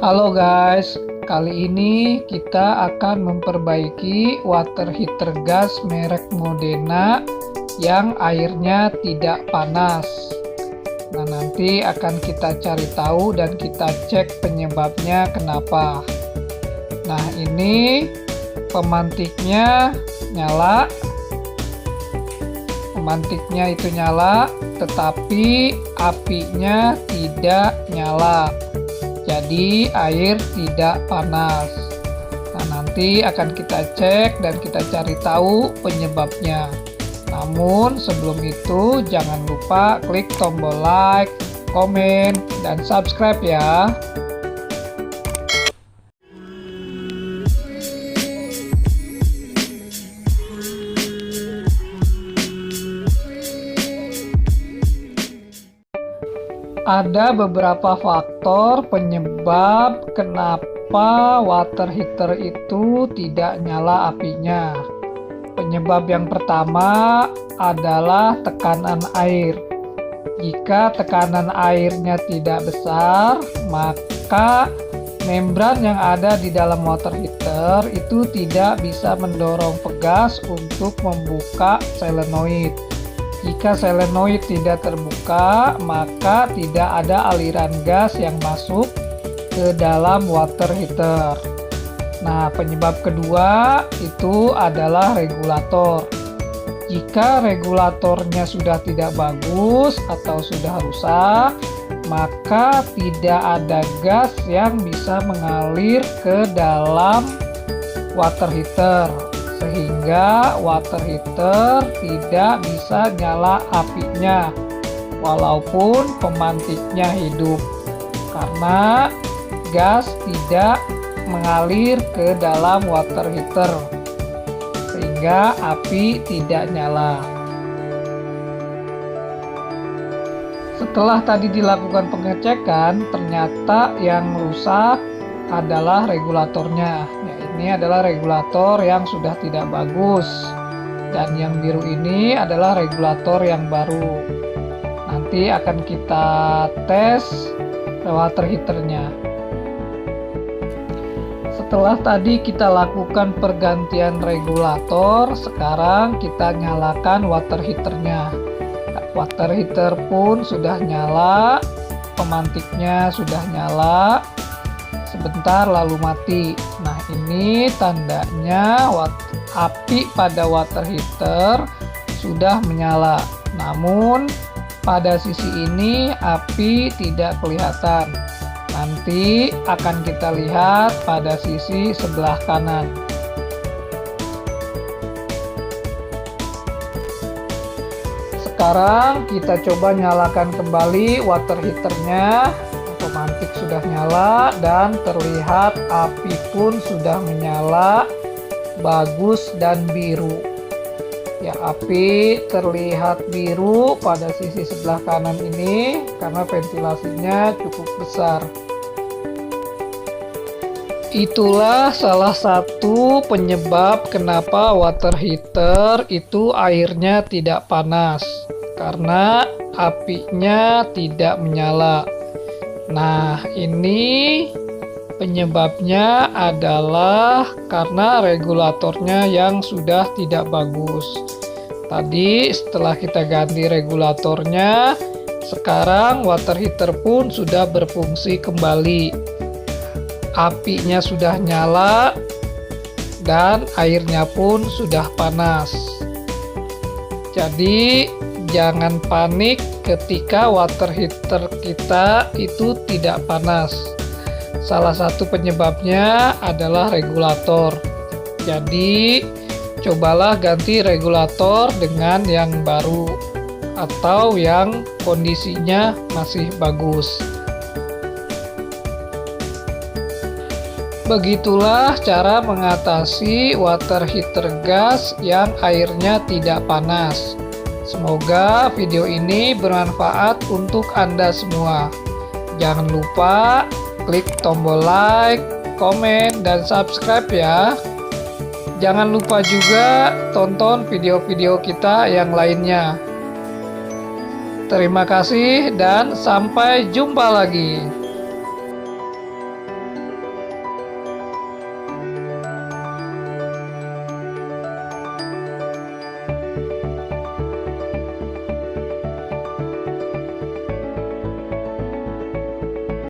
Halo guys, kali ini kita akan memperbaiki water heater gas merek Modena yang airnya tidak panas. Nah, nanti akan kita cari tahu dan kita cek penyebabnya kenapa. Nah, ini pemantiknya nyala. Pemantiknya itu nyala, tetapi apinya tidak nyala. Jadi air tidak panas. Nah, nanti akan kita cek dan kita cari tahu penyebabnya. Namun sebelum itu jangan lupa klik tombol like, komen, dan subscribe ya. Ada beberapa faktor penyebab kenapa water heater itu tidak nyala apinya. Penyebab yang pertama adalah tekanan air. Jika tekanan airnya tidak besar, maka membran yang ada di dalam water heater itu tidak bisa mendorong pegas untuk membuka solenoid. Jika solenoid tidak terbuka, maka tidak ada aliran gas yang masuk ke dalam water heater. Nah, penyebab kedua itu adalah regulator. Jika regulatornya sudah tidak bagus atau sudah rusak, maka tidak ada gas yang bisa mengalir ke dalam water heater, sehingga water heater tidak bisa nyala apinya walaupun pemantiknya hidup, karena gas tidak mengalir ke dalam water heater sehingga api tidak nyala. Setelah tadi dilakukan pengecekan, ternyata yang rusak adalah regulatornya. Ini adalah regulator yang sudah tidak bagus, dan yang biru ini adalah regulator yang baru. Nanti akan kita tes water heaternya. Setelah tadi kita lakukan pergantian regulator, sekarang kita nyalakan water heaternya. Water heater pun sudah nyala, pemantiknya sudah nyala. Sebentar lalu mati. Nah, ini tandanya api pada water heater sudah menyala. Namun pada sisi ini api tidak kelihatan. Nanti akan kita lihat pada sisi sebelah kanan. Sekarang kita coba nyalakan kembali water heaternya. Pemantik sudah nyala dan terlihat api pun sudah menyala bagus dan biru. Ya, api terlihat biru pada sisi sebelah kanan ini karena ventilasinya cukup besar. Itulah salah satu penyebab kenapa water heater itu airnya tidak panas, karena apinya tidak menyala. Nah, ini penyebabnya adalah karena regulatornya yang sudah tidak bagus. Tadi setelah kita ganti regulatornya, sekarang water heater pun sudah berfungsi kembali. Apinya sudah nyala dan airnya pun sudah panas. Jadi jangan panik ketika water heater kita itu tidak panas. Salah satu penyebabnya adalah regulator. Jadi cobalah ganti regulator dengan yang baru atau yang kondisinya masih bagus. Begitulah cara mengatasi water heater gas yang airnya tidak panas. Semoga video ini bermanfaat untuk Anda semua. Jangan lupa klik tombol like, komen, dan subscribe ya. Jangan lupa juga tonton video-video kita yang lainnya. Terima kasih dan sampai jumpa lagi.